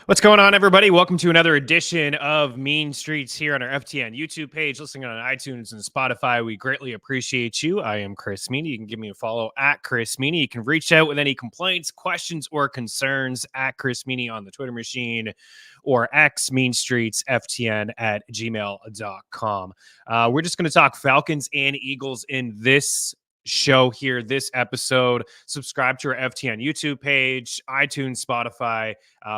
What's going on, everybody? Welcome to another edition of Mean Streets here on our FTN YouTube page, listening on iTunes and Spotify. We greatly appreciate you. I am Chris Meaney. You can give me a follow at Chris Meaney. You can reach out with any complaints, questions, or concerns at Chris Meaney on the Twitter machine or X Mean Streets FTN at gmail.com. We're just going to talk Falcons and Eagles in this show here, this episode. Subscribe to our FTN YouTube page, iTunes, Spotify.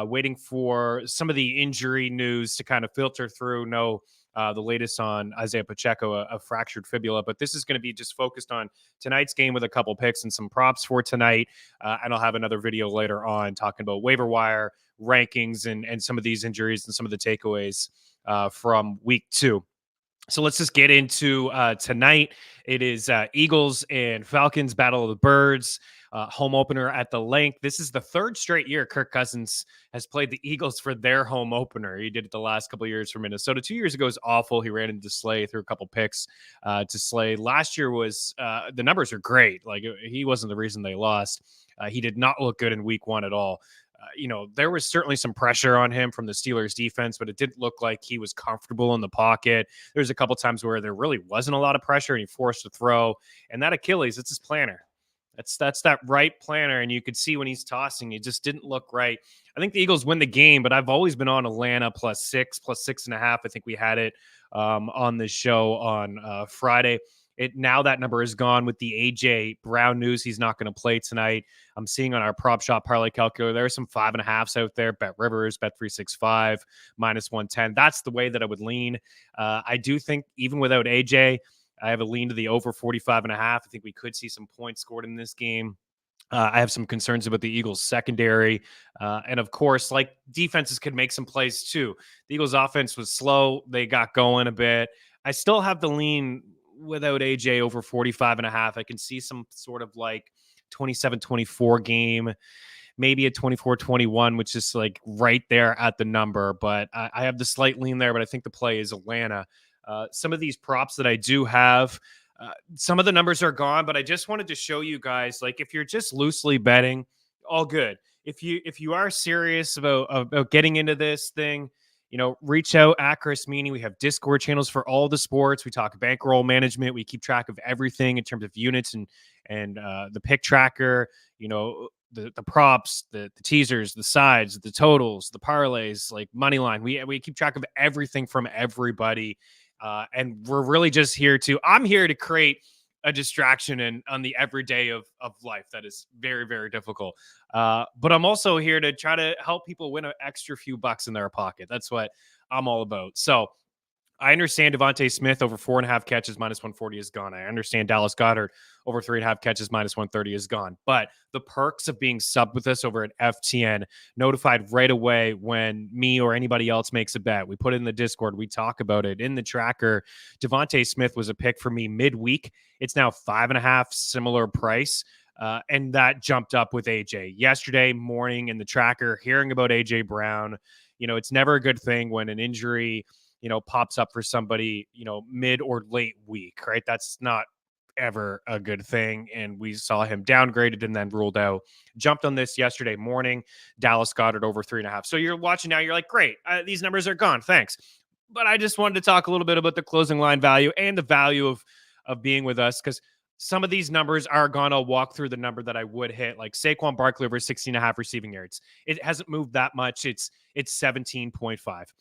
Waiting for some of the injury news to kind of filter through. The latest on Isaiah Pacheco, a fractured fibula, but this is going to be just focused on tonight's game with a couple picks and some props for tonight. And I'll have another video later on talking about waiver wire rankings and some of these injuries and some of the takeaways from week 2. So let's just get into tonight. It is Eagles and Falcons, Battle of the Birds, home opener at the Length. This is the third straight year Kirk Cousins has played the Eagles for their home opener. He did it the last couple of years for Minnesota. 2 years ago was awful. He ran into Slay, threw a couple picks to Slay. Last year was the numbers are great. Like, he wasn't the reason they lost. He did not look good in week 1 at all. There was certainly some pressure on him from the Steelers defense, but it didn't look like he was comfortable in the pocket. There's a couple times where there really wasn't a lot of pressure and he forced to throw. And that Achilles, it's his plantar. That's that right plantar. And you could see when he's tossing, it just didn't look right. I think the Eagles win the game, but I've always been on Atlanta +6, +6.5. I think we had it on this show on Friday. Now that number is gone with the AJ Brown news. He's not going to play tonight. I'm seeing on our prop shop parlay calculator, there are some 5.5s out there. Bet Rivers, Bet365, -110. That's the way that I would lean. I do think even without AJ, I have a lean to the over 45.5. I think we could see some points scored in this game. I have some concerns about the Eagles secondary. And of course, like, defenses could make some plays too. The Eagles offense was slow. They got going a bit. I still have the lean without AJ over 45.5. I can see some sort of like 27-24 game, maybe a 24-21, which is like right there at the number. But I have the slight lean there, but I think the play is Atlanta. Some of these props that I do have, some of the numbers are gone, but I just wanted to show you guys, like, if you're just loosely betting, all good. If you are serious about getting into this thing, reach out at Chris Meaney. We have Discord channels for all the sports. We talk bankroll management. We keep track of everything in terms of units and the pick tracker, the props, the teasers, the sides, the totals, the parlays, like money line. We keep track of everything from everybody. And we're really just I'm here to create a distraction and on the everyday of life that is very, very difficult. But I'm also here to try to help people win an extra few bucks in their pocket. That's what I'm all about. So I understand Devontae Smith over 4.5 catches -140 is gone. I understand Dallas Goedert over 3.5 catches -130 is gone. But the perks of being subbed with us over at FTN, notified right away when me or anybody else makes a bet. We put it in the Discord. We talk about it in the tracker. Devontae Smith was a pick for me midweek. It's now 5.5, similar price. And that jumped up with AJ yesterday morning in the tracker, hearing about AJ Brown. It's never a good thing when an injury pops up for somebody, mid or late week, right? That's not ever a good thing. And we saw him downgraded and then ruled out. Jumped on this yesterday morning. Dallas Goedert over 3.5. So you're watching now, you're like, great, these numbers are gone. Thanks. But I just wanted to talk a little bit about the closing line value and the value of being with us, because some of these numbers are gone. I'll walk through the number that I would hit, like Saquon Barkley over 16.5 receiving yards. It hasn't moved that much. It's 17.5.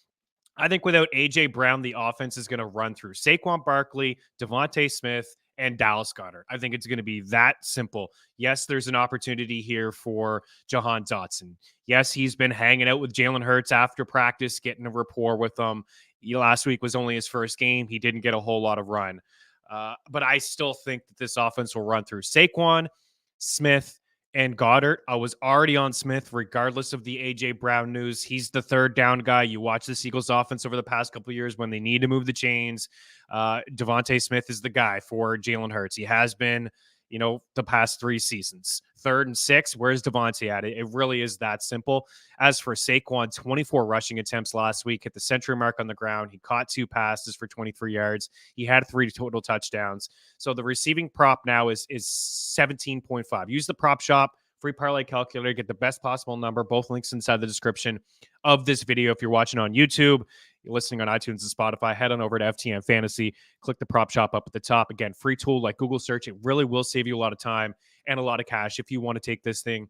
I think without AJ Brown, the offense is going to run through Saquon Barkley, Devontae Smith, and Dallas Goedert. I think it's going to be that simple. Yes, there's an opportunity here for Jahan Dotson. Yes, he's been hanging out with Jalen Hurts after practice, getting a rapport with them. Last week was only his first game. He didn't get a whole lot of run. But I still think that this offense will run through Saquon, Smith, and Goddard. I was already on Smith regardless of the A.J. Brown news. He's the third down guy. You watch the Eagles offense over the past couple of years when they need to move the chains. Devontae Smith is the guy for Jalen Hurts. He has been, the past 3 seasons. 3rd and 6, where's Devontae at? It really is that simple. As for Saquon, 24 rushing attempts last week, hit the century mark on the ground. He caught 2 passes for 23 yards. He had 3 total touchdowns. So the receiving prop now is 17.5. Use the prop shop free parlay calculator. Get the best possible number. Both links inside the description of this video. If you're watching on YouTube, you're listening on iTunes and Spotify, head on over to FTN Fantasy. Click the prop shop up at the top. Again, free tool like Google search. It really will save you a lot of time and a lot of cash if you want to take this thing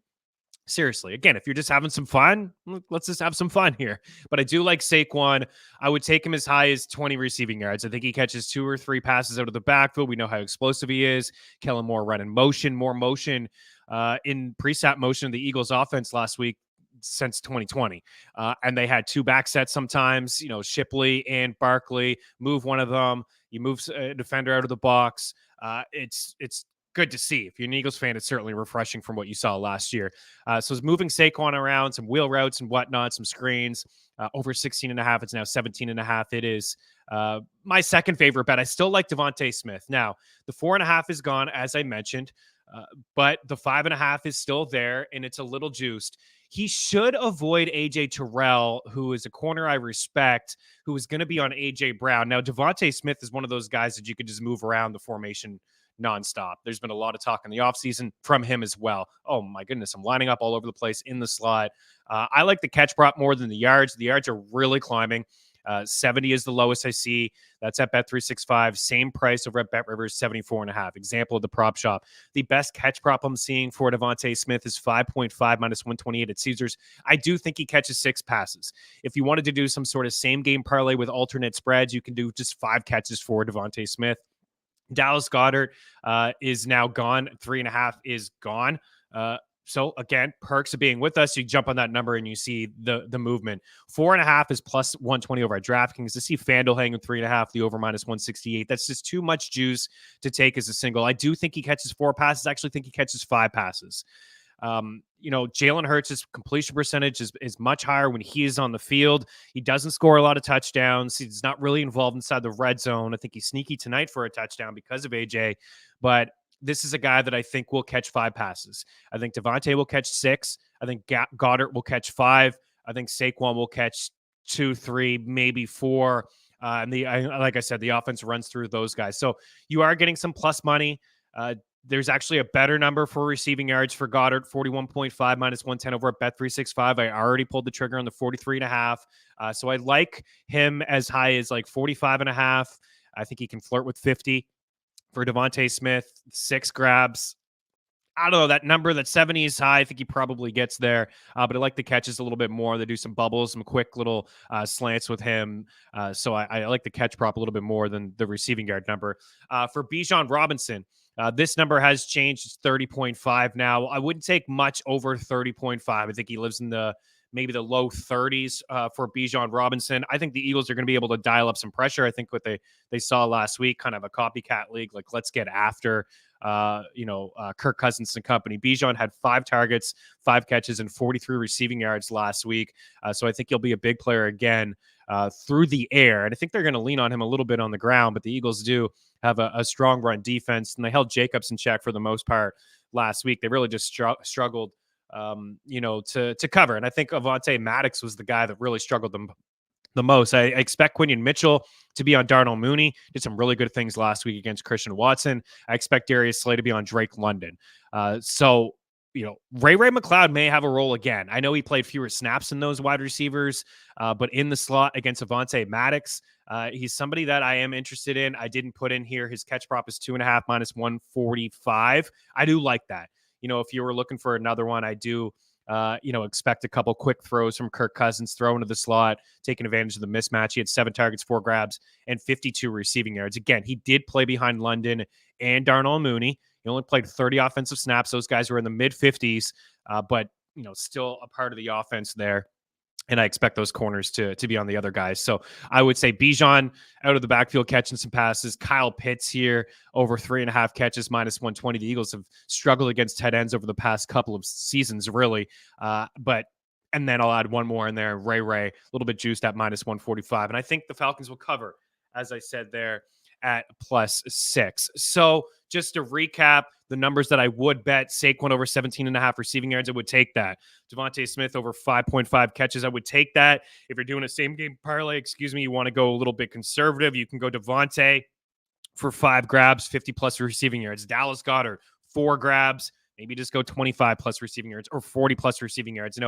seriously. Again, if you're just having some fun, let's just have some fun here. But I do like Saquon. I would take him as high as 20 receiving yards. I think he catches 2 or 3 passes out of the backfield. We know how explosive he is. Kellen Moore running motion, more motion in pre-snap motion of the Eagles offense last week since 2020. And they had 2 back sets sometimes, Shipley and Barkley. Move one of them. You move a defender out of the box. It's good to see. If you're an Eagles fan, it's certainly refreshing from what you saw last year. So it's moving Saquon around, some wheel routes and whatnot, some screens, over 16.5. It's now 17.5. It is my second favorite bet. I still like Devontae Smith. Now, the 4.5 is gone, as I mentioned, but the 5.5 is still there, and it's a little juiced. He should avoid A.J. Terrell, who is a corner I respect, who is going to be on A.J. Brown. Now, Devontae Smith is one of those guys that you could just move around the formation nonstop. There's been a lot of talk in the offseason from him as well. Oh my goodness, I'm lining up all over the place in the slot. I like the catch prop more than the yards. The yards are really climbing. 70 is the lowest I see. That's at Bet365. Same price over at BetRivers, 74.5. Example of the prop shop. The best catch prop I'm seeing for Devontae Smith is 5.5 minus 128 at Caesars. I do think he catches 6 passes. If you wanted to do some sort of same game parlay with alternate spreads, you can do just 5 catches for Devontae Smith. Dallas Goedert is now gone. 3.5 is gone. So again, perks of being with us. You jump on that number and you see the movement. 4.5 is plus 120 over at DraftKings. To see FanDuel hanging 3.5, the over minus 168. That's just too much juice to take as a single. I do think he catches 4 passes. I actually think he catches 5 passes. Jalen Hurts' completion percentage is much higher when he is on the field. He doesn't score a lot of touchdowns. He's not really involved inside the red zone. I think he's sneaky tonight for a touchdown because of AJ, but this is a guy that I think will catch 5 passes. I think Devontae will catch 6. I think Goddard will catch 5. I think Saquon will catch 2, 3, maybe 4. Like I said, the offense runs through those guys. So you are getting some plus money. There's actually a better number for receiving yards for Goddard, 41.5 minus 110 over at Bet365. I already pulled the trigger on the 43.5. So I like him as high as like 45.5. I think he can flirt with 50 for Devontae Smith. 6 grabs. I don't know, that number, that 70 is high. I think he probably gets there. But I like the catches a little bit more. They do some bubbles, some quick little slants with him. So I like the catch prop a little bit more than the receiving yard number. For Bijan Robinson, this number has changed. It's 30.5 now. I wouldn't take much over 30.5. I think he lives in maybe the low 30s for Bijan Robinson. I think the Eagles are going to be able to dial up some pressure. I think what they saw last week, kind of a copycat league, like let's get after Kirk Cousins and company. Bijan had 5 targets, 5 catches, and 43 receiving yards last week. So I think he'll be a big player again through the air. And I think they're going to lean on him a little bit on the ground, but the Eagles do have a strong run defense, and they held Jacobs in check for the most part last week. They really just struggled, to cover. And I think Avonte Maddox was the guy that really struggled the most. I expect Quinion Mitchell to be on Darnell Mooney. Did some really good things last week against Christian Watson. I expect Darius Slay to be on Drake London. Ray McLeod may have a role again. I know he played fewer snaps than those wide receivers, but in the slot against Avonte Maddox, he's somebody that I am interested in. I didn't put in here. His catch prop is 2.5 minus 145. I do like that. If you were looking for another one, I do expect a couple quick throws from Kirk Cousins, throw into the slot, taking advantage of the mismatch. He had 7 targets, 4 grabs, and 52 receiving yards. Again, he did play behind London and Darnell Mooney. He only played 30 offensive snaps. Those guys were in the mid-50s, but still a part of the offense there. And I expect those corners to be on the other guys. So I would say Bijan out of the backfield catching some passes. Kyle Pitts here over 3.5 catches, minus 120. The Eagles have struggled against tight ends over the past couple of seasons, really. And then I'll add one more in there. Ray, a little bit juiced at minus 145. And I think the Falcons will cover, as I said there, at plus 6. So just to recap, the numbers that I would bet: Saquon over 17.5 receiving yards, I would take that. Devontae Smith over 5.5 catches, I would take that. If you're doing a same game parlay, you want to go a little bit conservative, you can go Devontae for 5 grabs, 50 plus receiving yards. Dallas Goedert, 4 grabs, maybe just go 25 plus receiving yards or 40 plus receiving yards.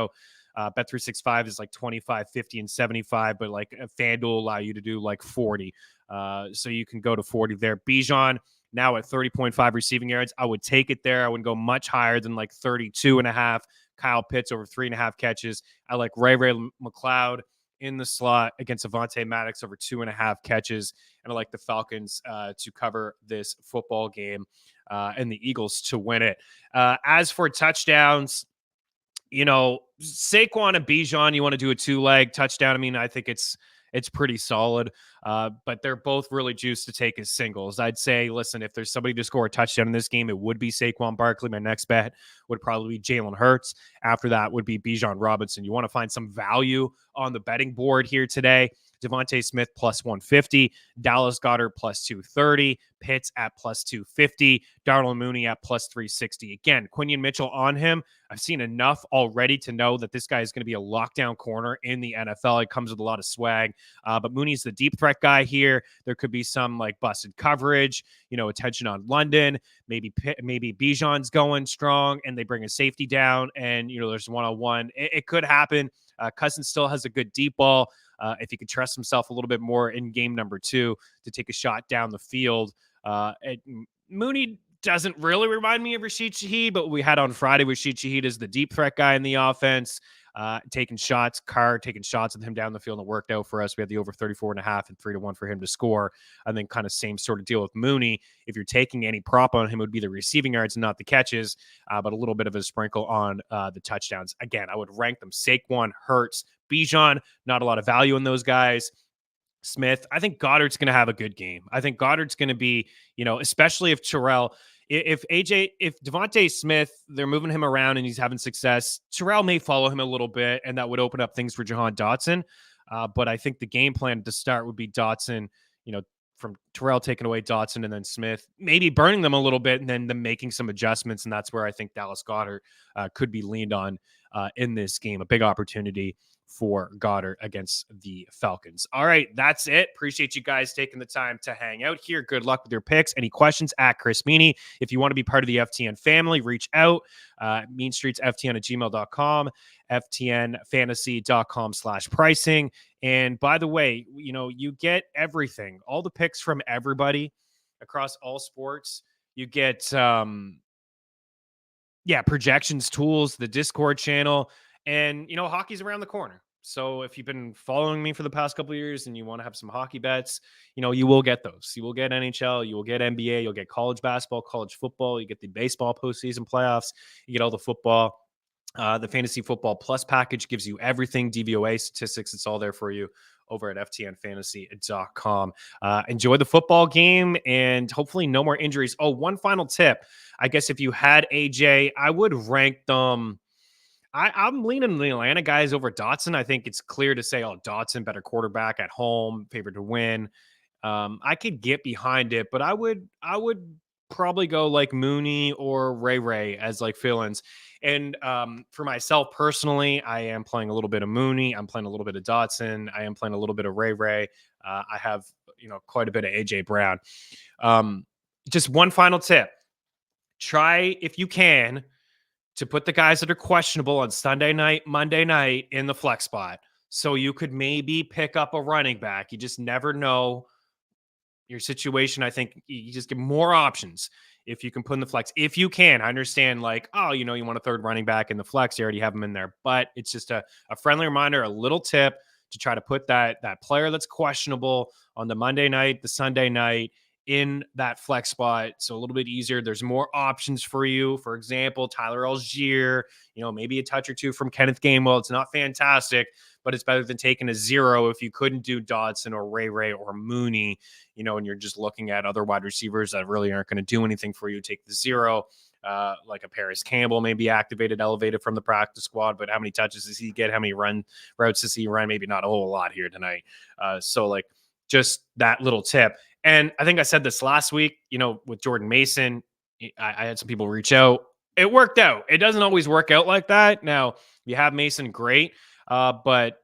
Bet365 is like 25, 50, and 75, but like FanDuel will allow you to do like 40. So you can go to 40 there. Bijan now at 30.5 receiving yards. I would take it there. I wouldn't go much higher than like 32.5. Kyle Pitts over 3.5 catches. I like Ray McLeod in the slot against Avonte Maddox over 2.5 catches. And I like the Falcons to cover this football game and the Eagles to win it. As for touchdowns, Saquon and Bijan, you want to do a 2-leg touchdown. I mean, I think it's pretty solid, but they're both really juiced to take as singles. I'd say, listen, if there's somebody to score a touchdown in this game, it would be Saquon Barkley. My next bet would probably be Jalen Hurts. After that would be Bijan Robinson. You want to find some value on the betting board here today. Devontae Smith plus 150, Dallas Goedert plus 230, Pitts at plus 250, Darnell Mooney at plus 360. Again, Quinion Mitchell on him. I've seen enough already to know that this guy is going to be a lockdown corner in the NFL. It comes with a lot of swag, but Mooney's the deep threat guy here. There could be some like busted coverage, attention on London. Maybe Bijan's going strong and they bring a safety down and, there's one-on-one. It could happen. Cousins still has a good deep ball. If he could trust himself a little bit more in game number 2 to take a shot down the field. Mooney doesn't really remind me of Rashid Shaheed, but we had on Friday Rashid Shaheed as the deep threat guy in the offense, taking shots, taking shots with him down the field, and it worked out for us. We had the over 34.5 and 3-1 for him to score. I think kind of same sort of deal with Mooney. If you're taking any prop on him, it would be the receiving yards and not the catches, but a little bit of a sprinkle on the touchdowns. Again, I would rank them Saquon, Hurts, Bijan, not a lot of value in those guys. Smith, I think Goddard's going to have a good game. I think Goddard's going to be, especially if if Devontae Smith, they're moving him around and he's having success, Terrell may follow him a little bit, and that would open up things for Jahan Dotson. But I think the game plan to start would be Dotson, from Terrell taking away Dotson and then Smith, maybe burning them a little bit and then them making some adjustments. And that's where I think Dallas Goedert could be leaned on in this game. A big opportunity for Goddard against the Falcons. All right, that's it. Appreciate you guys taking the time to hang out here. Good luck with your picks. Any questions at Chris Meaney. If you want to be part of the FTN family, reach out. meanstreetsftn@gmail.com, ftnfantasy.com/pricing. And by the way, you get everything, all the picks from everybody across all sports. You get, projections tools, the Discord channel. And, hockey's around the corner. So if you've been following me for the past couple of years and you want to have some hockey bets, you will get those. You will get NHL, you will get NBA, you'll get college basketball, college football, you get the baseball postseason playoffs, you get all the football. The Fantasy Football Plus package gives you everything, DVOA, statistics. It's all there for you over at ftnfantasy.com. Enjoy the football game and hopefully no more injuries. Oh, one final tip. I guess if you had AJ, I would rank them. I'm leaning the Atlanta guys over Dotson. I think it's clear to say, Dotson, better quarterback at home, favored to win. I could get behind it, but I would probably go like Mooney or Ray as like fill-ins. And for myself personally, I am playing a little bit of Mooney. I'm playing a little bit of Dotson. I am playing a little bit of Ray. I have, quite a bit of AJ Brown. Just one final tip. Try, if you can, to put the guys that are questionable on Sunday night, Monday night in the flex spot. So you could maybe pick up a running back. You just never know your situation. I think you just get more options if you can put in the flex. If you can, I understand you want a third running back in the flex. You already have them in there. But it's just a friendly reminder, a little tip to try to put that player that's questionable on the Monday night, the Sunday night, in that flex spot. So a little bit easier. There's more options for you. For example, Tyler Algier, maybe a touch or two from Kenneth Gainwell. It's not fantastic, but it's better than taking a 0 if you couldn't do Dodson or Ray or Mooney, and you're just looking at other wide receivers that really aren't going to do anything for you. Take the 0. Like a Paris Campbell may be elevated from the practice squad, but how many touches does he get? How many routes does he run? Maybe not a whole lot here tonight. So just that little tip. And I think I said this last week, with Jordan Mason, I had some people reach out. It worked out. It doesn't always work out like that. Now, you have Mason, great. But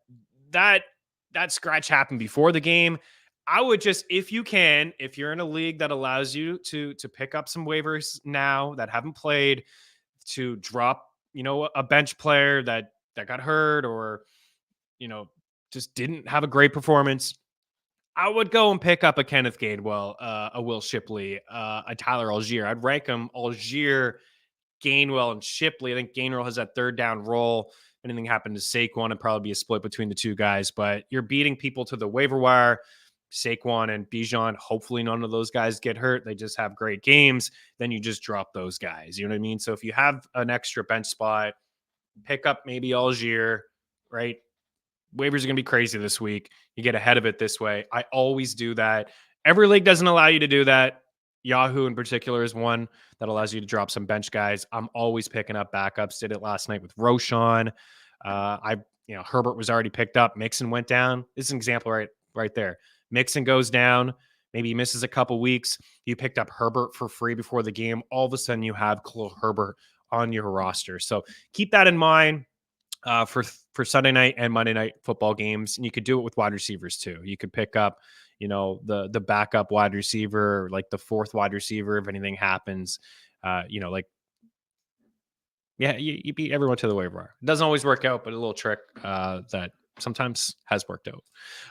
that scratch happened before the game. I would just, if you can, if you're in a league that allows you to pick up some waivers now that haven't played, to drop, a bench player that got hurt or, just didn't have a great performance, I would go and pick up a Kenneth Gainwell, a Will Shipley, a Tyler Algier. I'd rank them Algier, Gainwell, and Shipley. I think Gainwell has that third down role. If anything happened to Saquon, it'd probably be a split between the two guys. But you're beating people to the waiver wire. Saquon and Bijan, hopefully none of those guys get hurt. They just have great games. Then you just drop those guys. You know what I mean? So if you have an extra bench spot, pick up maybe Algier, right? Waivers are going to be crazy this week. You get ahead of it this way. I always do that. Every league doesn't allow you to do that. Yahoo in particular is one that allows you to drop some bench guys. I'm always picking up backups. Did it last night with Roshan. Herbert was already picked up. Mixon went down. This is an example right there. Mixon goes down. Maybe he misses a couple weeks. You picked up Herbert for free before the game. All of a sudden, you have Khalil Herbert on your roster. So keep that in mind for Sunday night and Monday night football games. And you could do it with wide receivers too. You could pick up, the backup wide receiver, like the fourth wide receiver, if anything happens. You beat everyone to the waiver wire. It doesn't always work out, but a little trick that sometimes has worked out.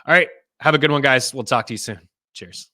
All right. Have a good one, guys. We'll talk to you soon. Cheers.